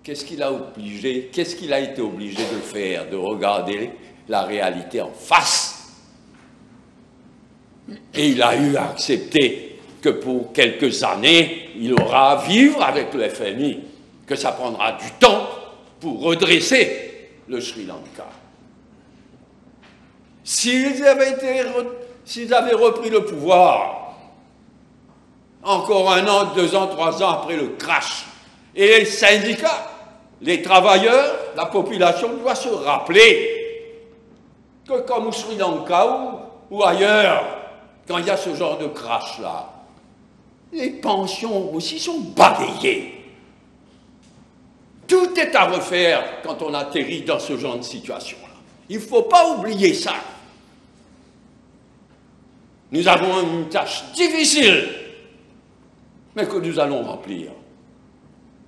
qu'est-ce qu'il a été obligé de faire? De regarder la réalité en face. Et il a eu à accepter que pour quelques années, il aura à vivre avec le FMI, que ça prendra du temps pour redresser le Sri Lanka. S'ils avaient repris le pouvoir, encore 1 an, 2 ans, 3 ans après le crash, et les syndicats, les travailleurs, la population doit se rappeler que comme au Sri Lanka ou ailleurs, quand il y a ce genre de crash-là, les pensions aussi sont balayées. Tout est à refaire quand on atterrit dans ce genre de situation-là. Il ne faut pas oublier ça. Nous avons une tâche difficile, mais que nous allons remplir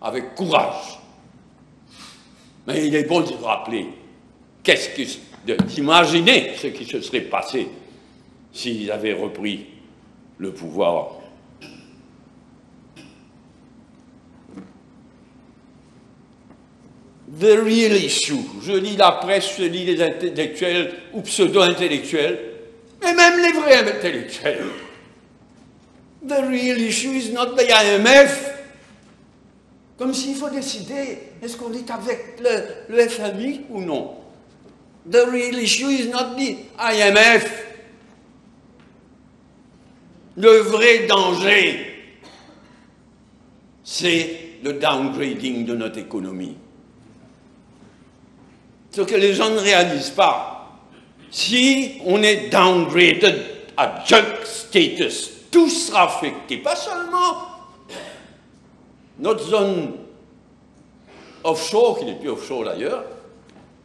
avec courage. Mais il est bon de se rappeler, d'imaginer ce qui se serait passé s'ils avaient repris le pouvoir. The real issue. Je lis la presse, je lis les intellectuels ou pseudo-intellectuels, mais même les vrais intellectuels. The real issue is not the IMF. Comme s'il faut décider, est-ce qu'on est avec le FMI ou non? The real issue is not the IMF. Le vrai danger, c'est le downgrading de notre économie. Ce que les gens ne réalisent pas, si on est downgraded à junk status, tout sera affecté, pas seulement notre zone offshore, qui n'est plus offshore d'ailleurs,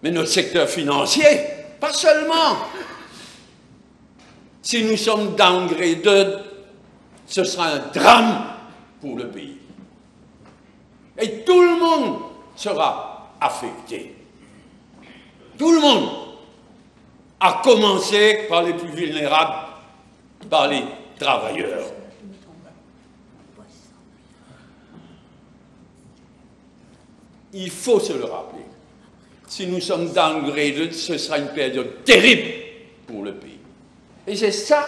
mais notre secteur financier, pas seulement. Si nous sommes downgraded, ce sera un drame pour le pays. Et tout le monde sera affecté. Tout le monde, à commencer par les plus vulnérables, par les travailleurs. Il faut se le rappeler. Si nous sommes downgraded, ce sera une période terrible pour le pays. Et c'est ça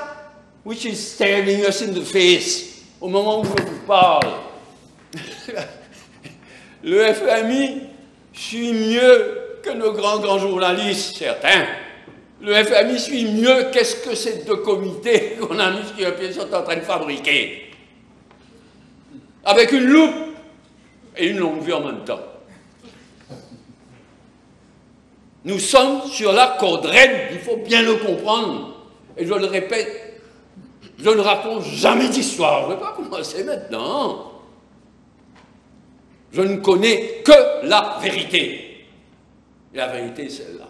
which is staring us in the face au moment où je vous parle. Le FMI suit mieux que nos grands journalistes, certains. Le FMI suit mieux qu'est-ce que ces 2 comités qu'on a mis sur pied sont en train de fabriquer. Avec une loupe et une longue vue en même temps. Nous sommes sur la corde raide, il faut bien le comprendre. Et je le répète, je ne raconte jamais d'histoire. Je ne vais pas commencer maintenant. Je ne connais que la vérité. Et la vérité, c'est celle-là.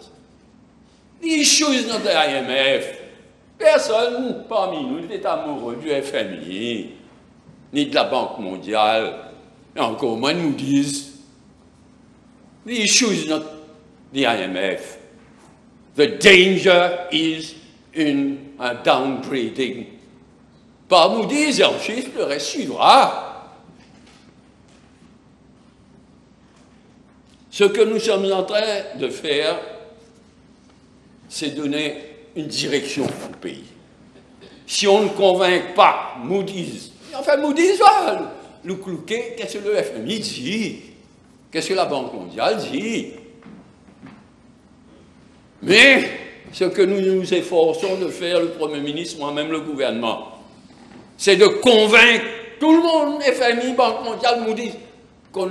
The issue is not the IMF. Personne parmi nous n'est amoureux du FMI, ni de la Banque mondiale, et encore moins de Moody's. The issue is not the IMF. The danger is in a downgrading. Par Moody's et ensuite le reste suivra. Ce que nous sommes en train de faire, c'est donner une direction au pays. Si on ne convainc pas Moody's, enfin Moody's va nous clouquer, qu'est-ce que le FMI dit, qu'est-ce que la Banque mondiale dit. Mais ce que nous nous efforçons de faire, le Premier ministre, moi-même le gouvernement, c'est de convaincre tout le monde, FMI, Banque mondiale, Moody's, qu'on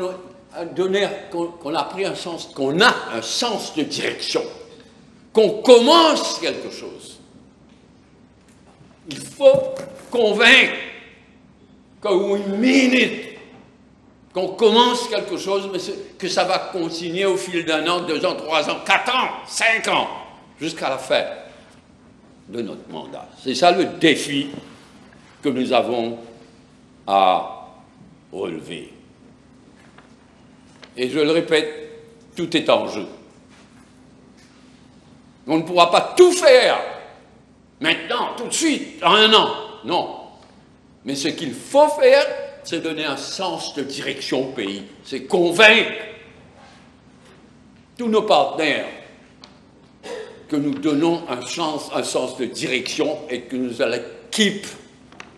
a pris un sens, qu'on a un sens de direction, qu'on commence quelque chose. Il faut convaincre que we mean it, qu'on commence quelque chose, mais que ça va continuer au fil d'1 an, 2 ans, 3 ans, 4 ans, 5 ans, jusqu'à la fin de notre mandat. C'est ça le défi que nous avons à relever. Et je le répète, tout est en jeu. On ne pourra pas tout faire maintenant, tout de suite, en 1 an. Non. Mais ce qu'il faut faire, c'est donner un sens de direction au pays. C'est convaincre tous nos partenaires que nous donnons un sens de direction et que nous allons keep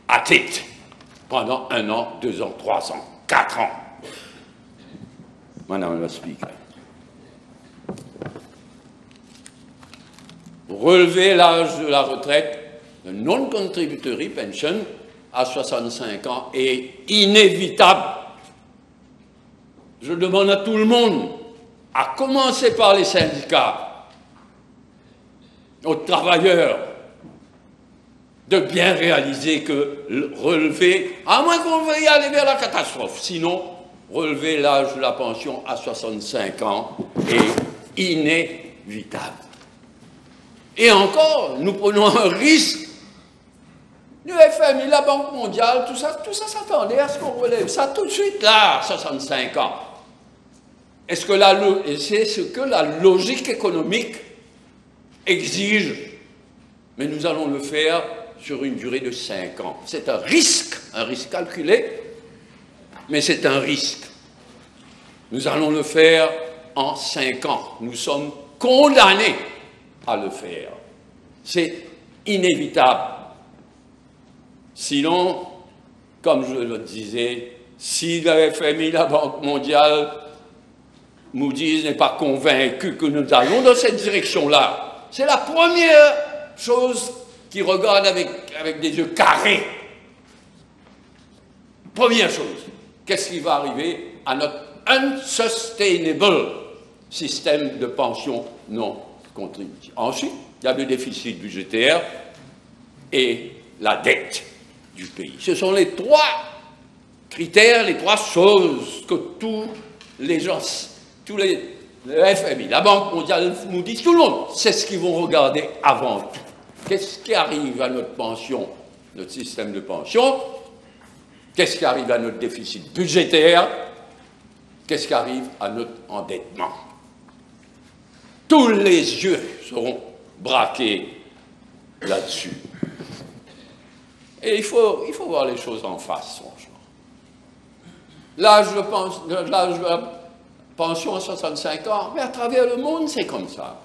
at it pendant 1 an, 2 ans, 3 ans, 4 ans. Madame la Speaker. Relever l'âge de la retraite de non-contributory pension à 65 ans est inévitable. Je demande à tout le monde, à commencer par les syndicats, aux travailleurs, de bien réaliser que relever, à moins qu'on veuille aller vers la catastrophe, sinon, relever l'âge de la pension à 65 ans est inévitable. Et encore, nous prenons un risque. Le FMI, la Banque mondiale, tout ça s'attendait à ce qu'on relève ça tout de suite là, 65 ans. C'est ce que la logique économique exige. Mais nous allons le faire sur une durée de 5 ans. C'est un risque calculé, mais c'est un risque. Nous allons le faire en 5 ans. Nous sommes condamnés à le faire. C'est inévitable. Sinon, comme je le disais, si le FMI, la Banque mondiale, Moody's n'est pas convaincu que nous allons dans cette direction-là, c'est la première chose qu'ils regardent avec des yeux carrés. Première chose, qu'est-ce qui va arriver à notre unsustainable système de pension non contributive? Ensuite, il y a le déficit budgétaire et la dette du pays. Ce sont les 3 critères, les 3 choses que tous les gens, le FMI, la Banque mondiale, Moody's, tout le monde, c'est ce qu'ils vont regarder avant tout. Qu'est-ce qui arrive à notre pension, notre système de pension? Qu'est-ce qui arrive à notre déficit budgétaire? Qu'est-ce qui arrive à notre endettement? Tous les yeux seront braqués là-dessus. Et il faut voir les choses en face, franchement. L'âge de la pension à 65 ans, mais à travers le monde, c'est comme ça.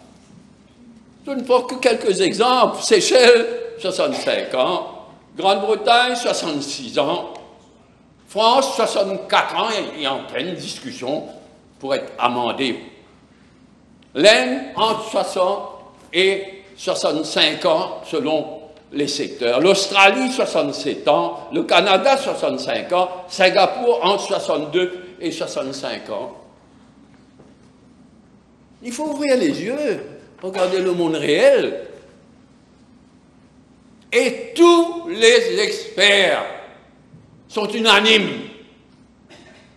Je ne prends que quelques exemples. Seychelles, 65 ans. Grande-Bretagne, 66 ans. France, 64 ans, et en pleine discussion pour être amendé. L'Inde, entre 60 et 65 ans, selon les secteurs. L'Australie, 67 ans. Le Canada, 65 ans. Singapour, entre 62 et 65 ans. Il faut ouvrir les yeux, regarder le monde réel. Et tous les experts sont unanimes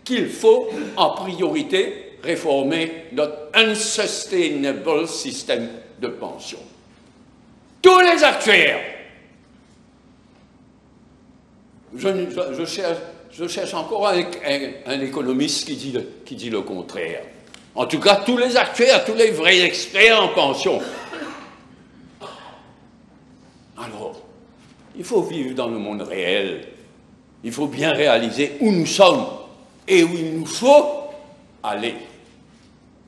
qu'il faut en priorité réformer notre unsustainable système de pension. Tous les actuaires. Je cherche encore un économiste qui dit le contraire. En tout cas, tous les actuaires, tous les vrais experts en pension. Alors, il faut vivre dans le monde réel. Il faut bien réaliser où nous sommes et où il nous faut aller.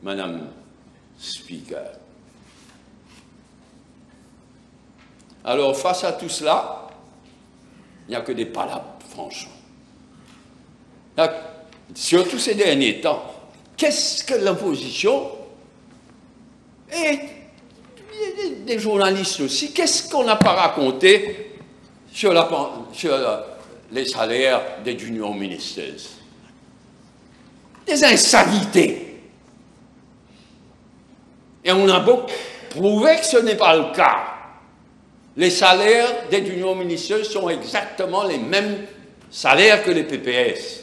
Madame Speaker. Alors, face à tout cela, il n'y a que des palabres, franchement. Surtout ces derniers temps. Qu'est-ce que l'opposition et des journalistes aussi, qu'est-ce qu'on n'a pas raconté sur les salaires des junior ministers? Des insanités. Et on a beau prouver que ce n'est pas le cas. Les salaires des junior ministers sont exactement les mêmes salaires que les PPS.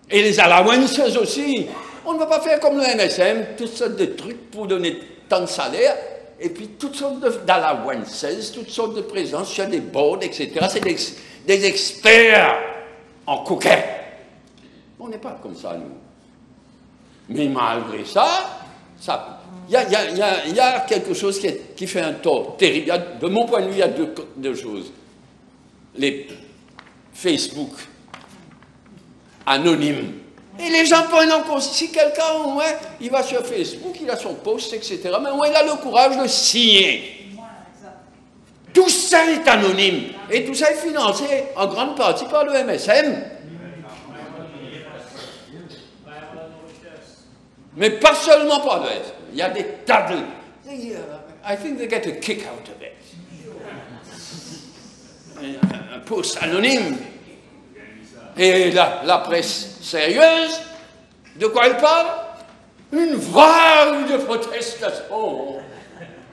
Et les allowances aussi. On ne va pas faire comme le MSM, toutes sortes de trucs pour donner tant de salaires, et puis toutes sortes d'allowances, toutes sortes de présences sur des boards, etc. C'est des experts en coquin. On n'est pas comme ça, nous. Mais malgré ça, il y a quelque chose qui fait un tort terrible. De mon point de vue, il y a deux choses. Les Facebook anonymes Et les gens prennent en compte, si quelqu'un, au moins, il va sur Facebook, il a son post, etc., mais au moins il a le courage de signer. Tout ça est anonyme. Et tout ça est financé en grande partie par le MSM. Mais pas seulement par le MSM. Il y a des tas de... I think they get a kick out of it. Un post anonyme. Et la presse sérieuse, de quoi elle parle? Une vague de protestation.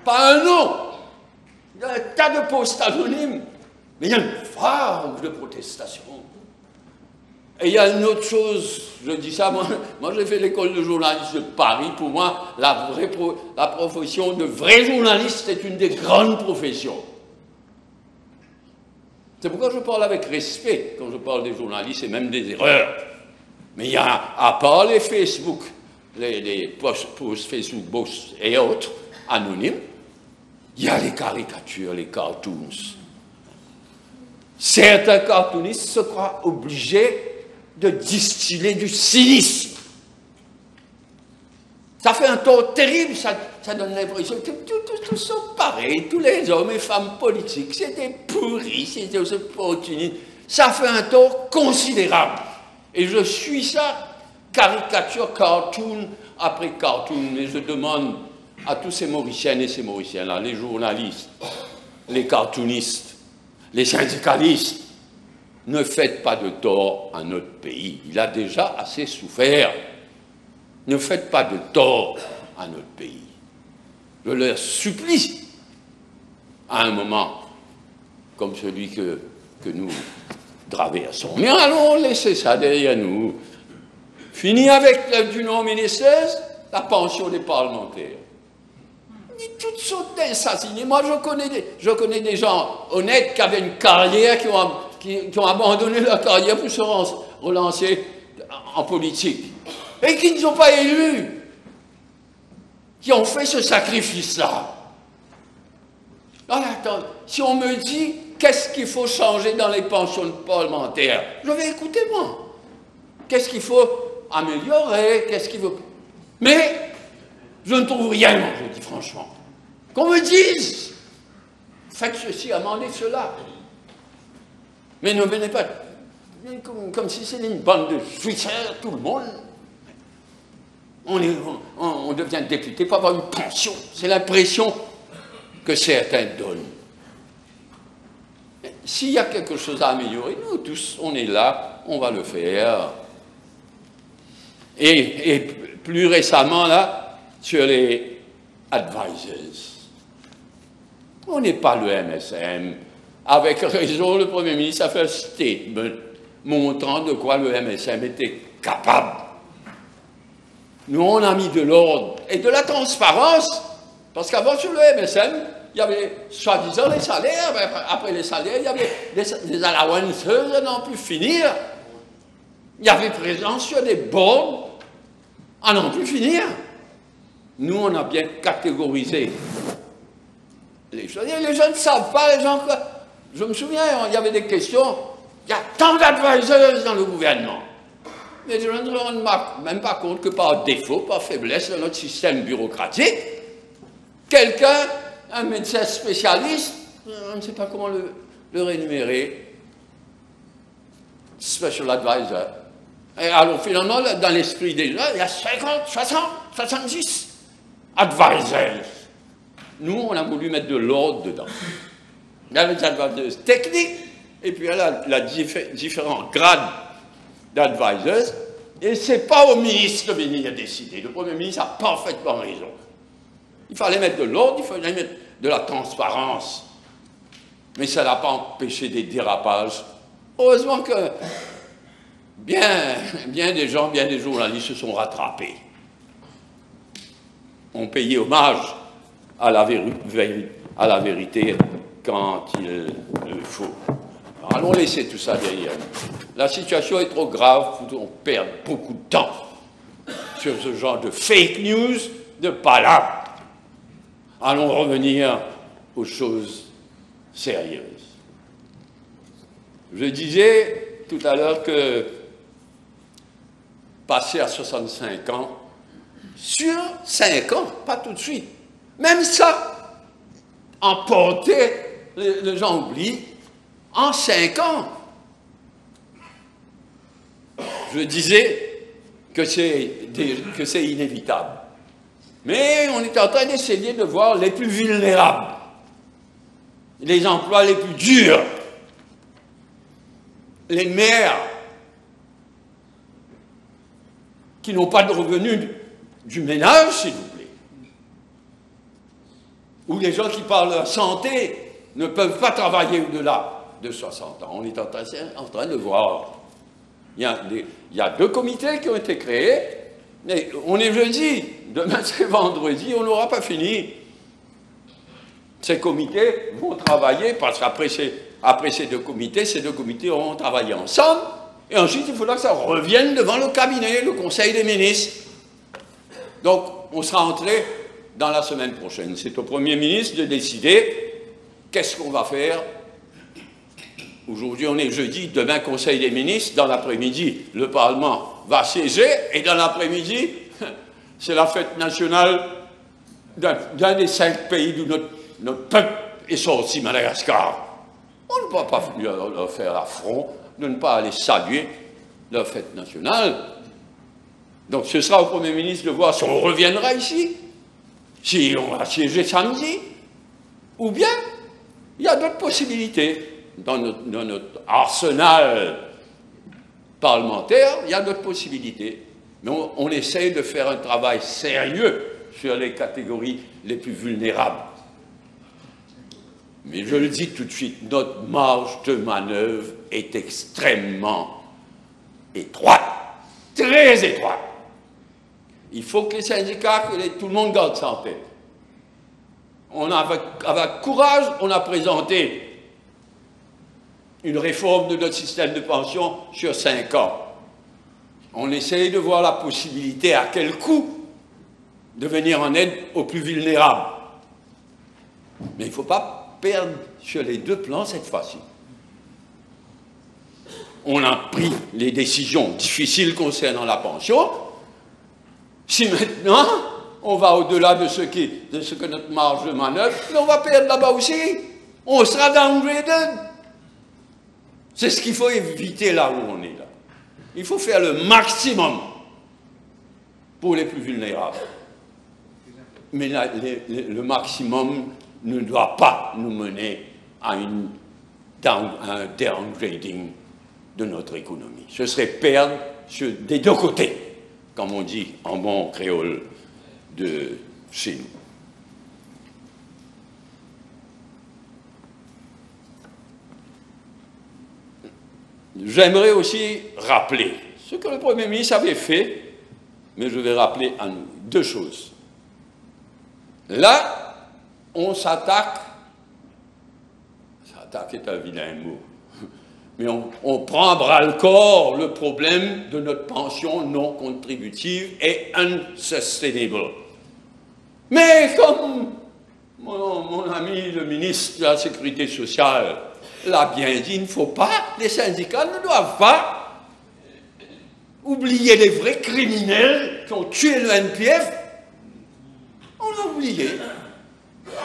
Pas un nom. Il y a un tas de posts anonymes, mais il y a une vague de protestation. Et il y a une autre chose, je dis ça, moi j'ai fait l'école de journaliste de Paris. Pour moi, la profession de vrai journaliste est une des grandes professions. C'est pourquoi je parle avec respect quand je parle des journalistes et même des erreurs. Mais il y a, à part les Facebook, les posts Facebook et autres, anonymes, il y a les caricatures, les cartoons. Certains cartoonistes se croient obligés de distiller du cynisme. Ça fait un tort terrible, ça donne l'impression que tous sont pareils, tous les hommes et femmes politiques, c'était pourri, c'était opportuniste. Ça fait un tort considérable. Et je suis ça, caricature, cartoon après cartoon, mais je demande à tous ces Mauriciennes et ces Mauriciens-là, les journalistes, les cartoonistes, les syndicalistes, ne faites pas de tort à notre pays. Il a déjà assez souffert. Ne faites pas de tort à notre pays. Je leur supplie, à un moment comme celui que nous traversons. Mais allons laisser ça derrière nous. Fini avec du non-ministère, la pension des parlementaires. Toutes sortes d'insassinés. Moi, je connais des gens honnêtes qui avaient une carrière, qui ont abandonné leur carrière pour se relancer en politique. Et qui ne sont pas élus, qui ont fait ce sacrifice-là. Alors, attends, si on me dit qu'est-ce qu'il faut changer dans les pensions parlementaires, je vais écouter moi. Qu'est-ce qu'il faut améliorer, qu'est-ce qu'il faut... Mais je ne trouve rien, moi, je dis franchement. Qu'on me dise, faites ceci, amendez cela. Mais ne venez pas comme si c'était une bande de jouisseurs, tout le monde. On devient député pour avoir une pension. C'est l'impression que certains donnent. S'il y a quelque chose à améliorer, nous tous, on est là, on va le faire. Et plus récemment, là, sur les advisors. On n'est pas le MSM. Avec raison, le Premier ministre a fait un statement montrant de quoi le MSM était capable. Nous, on a mis de l'ordre et de la transparence, parce qu'avant, sur le MSM, il y avait soi-disant les salaires, mais après les salaires, il y avait des allowances à n'en plus finir. Il y avait présence sur des boards à n'en plus finir. Nous, on a bien catégorisé les choses. Les gens ne savent pas, les gens... Je me souviens, il y avait des questions, il y a tant d'advisors dans le gouvernement. Mais les gens ne se rendent même pas compte que par défaut, par faiblesse de notre système bureaucratique, quelqu'un, un médecin spécialiste, on ne sait pas comment le rémunérer, special advisor. Et alors finalement, dans l'esprit des gens, il y a 50, 60, 70 advisors. Nous, on a voulu mettre de l'ordre dedans. Il y a les advisors techniques, et puis il y a différents grades d'advisors, et ce n'est pas au ministre de venir décider. Le Premier ministre a parfaitement raison. Il fallait mettre de l'ordre, il fallait mettre de la transparence. Mais ça n'a pas empêché des dérapages. Heureusement que bien des gens, bien des journalistes se sont rattrapés. On payait hommage à la vérité quand il le faut. Alors, allons laisser tout ça derrière nous. La situation est trop grave pour qu'on perde beaucoup de temps sur ce genre de fake news de palabres. Allons revenir aux choses sérieuses. Je disais tout à l'heure que passer à 65 ans sur 5 ans, pas tout de suite. Même ça, emporter les gens oublient en 5 ans. Je disais que c'est inévitable. Mais on est en train d'essayer de voir les plus vulnérables, les emplois les plus durs, les mères qui n'ont pas de revenus du ménage, s'il vous plaît, ou les gens qui, par leur santé, ne peuvent pas travailler au-delà de 60 ans. On est en train de voir. Il y a 2 comités qui ont été créés, mais on est jeudi, demain c'est vendredi, on n'aura pas fini. Ces comités vont travailler, parce qu'après ces 2 comités auront travaillé ensemble, et ensuite il faudra que ça revienne devant le cabinet, le Conseil des ministres. Donc on sera entré dans la semaine prochaine. C'est au Premier ministre de décider qu'est-ce qu'on va faire. Aujourd'hui, on est jeudi, demain, Conseil des ministres, dans l'après-midi, le Parlement va siéger, et dans l'après-midi, c'est la fête nationale d'un des 5 pays d'où notre peuple est sorti, Madagascar. On ne va pas leur faire l'affront de ne pas aller saluer leur fête nationale. Donc ce sera au Premier ministre de voir si on reviendra ici, si on va siéger samedi, ou bien il y a d'autres possibilités. Dans notre arsenal parlementaire, il y a d'autres possibilités. Mais on essaye de faire un travail sérieux sur les catégories les plus vulnérables. Mais je le dis tout de suite, notre marge de manœuvre est extrêmement étroite, très étroite. Il faut que les syndicats, tout le monde garde ça en tête. Avec courage, on a présenté une réforme de notre système de pension sur 5 ans. On essaye de voir la possibilité, à quel coût, de venir en aide aux plus vulnérables. Mais il ne faut pas perdre sur les 2 plans cette fois-ci. On a pris les décisions difficiles concernant la pension. Si maintenant, on va au-delà de ce que notre marge de manœuvre, on va perdre là-bas aussi. On sera downgraded. C'est ce qu'il faut éviter là où on est là. Il faut faire le maximum pour les plus vulnérables. Mais le maximum ne doit pas nous mener à un downgrading de notre économie. Ce serait perdre des 2 côtés, comme on dit en bon créole de chez nous. J'aimerais aussi rappeler ce que le Premier ministre avait fait, mais je vais rappeler à nous 2 choses. Là, on s'attaque est un vilain mot, mais on prend à bras-le-corps le problème de notre pension non contributive et unsustainable. Mais comme mon ami le ministre de la Sécurité sociale l'a bien dit, il ne faut pas, les syndicats ne doivent pas oublier les vrais criminels qui ont tué le NPF. On l'a oublié.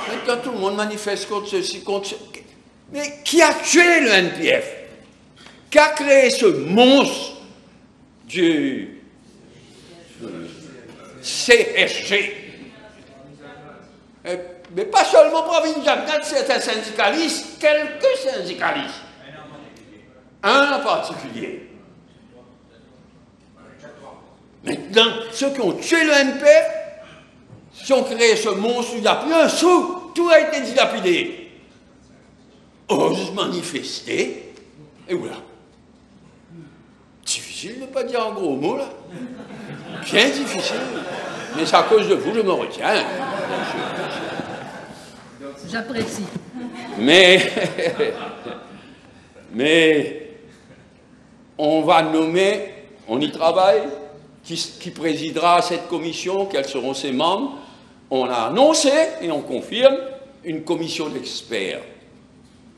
Maintenant, tout le monde manifeste contre ceci, contre ceci. Mais qui a tué le NPF? Qui a créé ce monstre du CSG? Mais pas seulement Pravin Jagnat, c'est un syndicaliste, quelques syndicalistes. Un en particulier. Maintenant, ceux qui ont tué le NPF, qui ont créé ce monstre, il n'y a plus un sou, tout a été dilapidé. Ose manifester, et voilà. Difficile de ne pas dire en gros mots, là. Bien difficile. Mais c'est à cause de vous, je me retiens. Bien sûr. J'apprécie. Mais on va nommer, on y travaille, qui présidera cette commission, quels seront ses membres. On a annoncé, et on confirme, une commission d'experts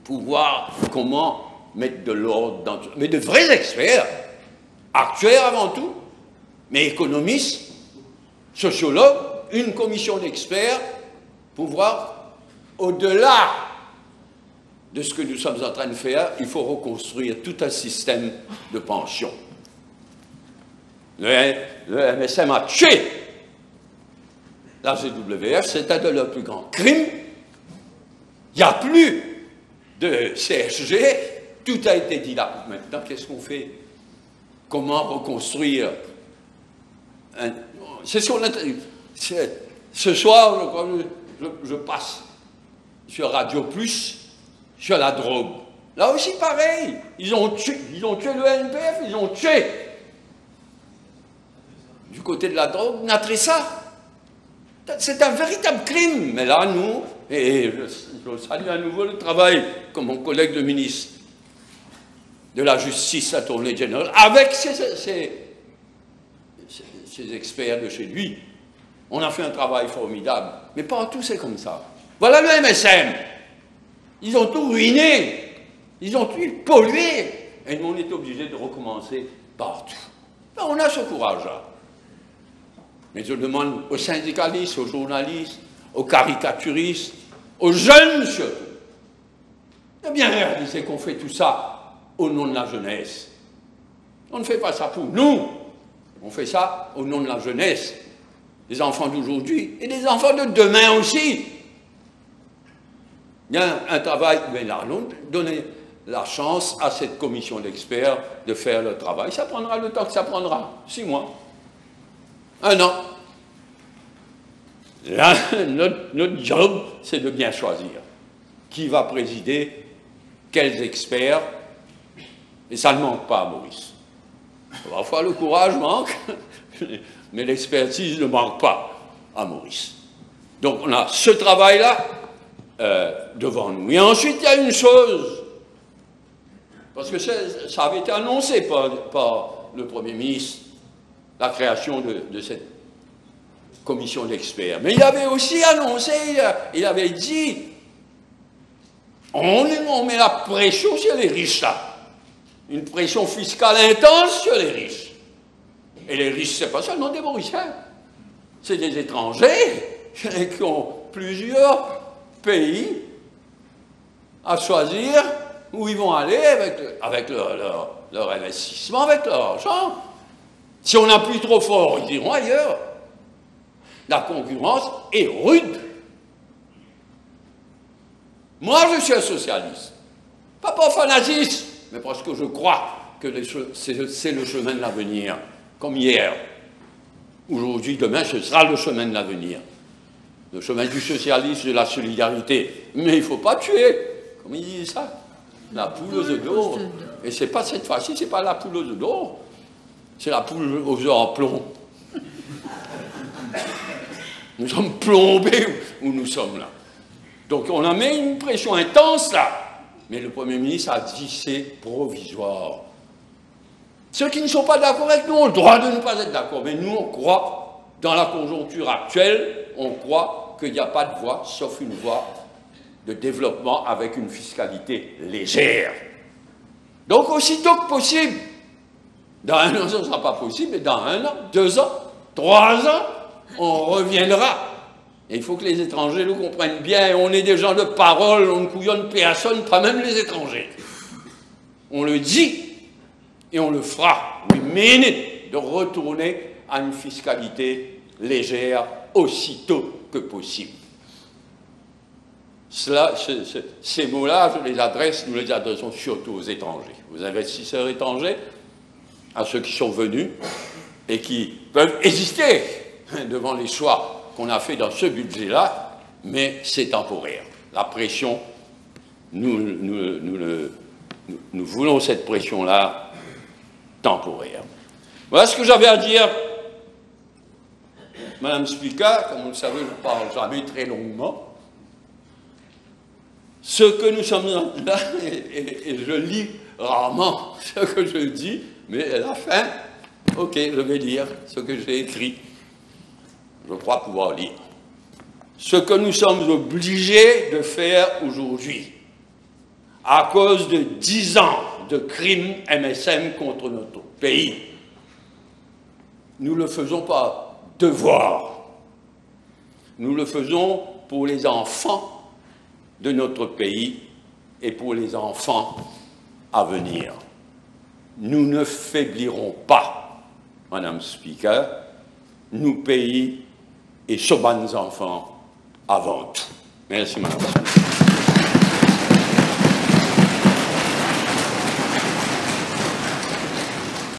pour voir comment mettre de l'ordre dans tout. Mais de vrais experts, actuaires avant tout, mais économistes, sociologues, une commission d'experts pour voir au-delà de ce que nous sommes en train de faire. Il faut reconstruire tout un système de pension. Le MSM a tué la GWF, c'est un de leurs plus grands crimes. Il n'y a plus de CSG, tout a été dit là. Maintenant, qu'est-ce qu'on fait? Comment reconstruire C'est ce qu'on a... Ce soir, je passe sur Radio Plus, sur la drogue. Là aussi, pareil. Ils ont tué le NPF, ils ont tué. Du côté de la drogue, Natressa. C'est un véritable crime. Mais là, nous, et je salue à nouveau le travail, comme mon collègue le ministre de la Justice, Attorney General, avec ces experts de chez lui. On a fait un travail formidable. Mais partout, c'est comme ça. Voilà le MSM. Ils ont tout ruiné. Ils ont tout pollué. Et nous, on est obligé de recommencer partout. Ben, on a ce courage-là. Mais je demande aux syndicalistes, aux journalistes, aux caricaturistes, aux jeunes surtout, de bien réaliser qu'on fait tout ça au nom de la jeunesse. On ne fait pas ça pour nous. On fait ça au nom de la jeunesse. Des enfants d'aujourd'hui et des enfants de demain aussi. Il y a un travail, mais là, donner la chance à cette commission d'experts de faire le travail. Ça prendra le temps que ça prendra, 6 mois, 1 an. Là, notre job, c'est de bien choisir qui va présider, quels experts, et ça ne manque pas à Maurice. Parfois le courage manque, mais l'expertise ne manque pas à Maurice. Donc on a ce travail-là devant nous. Et ensuite, il y a une chose, parce que ça avait été annoncé par le Premier ministre, la création de cette commission d'experts. Mais il avait aussi annoncé, il avait dit, on met la pression sur les riches là. Une pression fiscale intense sur les riches. Et les riches, ce n'est pas seulement des Mauriciens, c'est des étrangers qui ont plusieurs pays à choisir où ils vont aller avec leur investissement, avec leur argent. Si on appuie trop fort, ils iront ailleurs. La concurrence est rude. Moi, je suis un socialiste. Pas par fanatisme, mais parce que je crois que c'est le chemin de l'avenir. Comme hier. Aujourd'hui, demain, ce sera le chemin de l'avenir. Le chemin du socialisme, de la solidarité. Mais il ne faut pas tuer. Comment il dit ça? La poule aux œufs d'or. Et c'est pas cette fois-ci, c'est pas la poule aux œufs d'or. C'est la poule aux œufs en plomb. Nous sommes plombés où nous sommes là. Donc on a mis une pression intense là. Mais le Premier ministre a dit c'est provisoire. Ceux qui ne sont pas d'accord avec nous ont le droit de ne pas être d'accord. Mais nous, on croit, dans la conjoncture actuelle, on croit qu'il n'y a pas de voie, sauf une voie de développement avec une fiscalité légère. Donc aussitôt que possible, dans 1 an, ce ne sera pas possible, mais dans 1 an, 2 ans, 3 ans, on reviendra. Et il faut que les étrangers le comprennent bien. On est des gens de parole, on ne couillonne personne, pas même les étrangers. On le dit et on le fera. We mean it, de retourner à une fiscalité légère aussitôt que possible. Ces mots-là, nous les adressons surtout aux étrangers, aux investisseurs étrangers, à ceux qui sont venus et qui peuvent hésiter devant les choix qu'on a fait dans ce budget-là, mais c'est temporaire. La pression, nous voulons cette pression-là temporaire. Voilà ce que j'avais à dire. Madame Speaker, comme vous le savez, je ne parle jamais très longuement. Ce que nous sommes là, et je lis rarement ce que je dis, mais à la fin, ok, je vais lire ce que j'ai écrit. Je crois pouvoir lire. Ce que nous sommes obligés de faire aujourd'hui, à cause de 10 ans de crimes MSM contre notre pays, nous ne le faisons pas devoir. Nous le faisons pour les enfants de notre pays et pour les enfants à venir. Nous ne faiblirons pas, Madame Speaker, nous pays et ce bons enfants avant tout. Merci, Madame Speaker.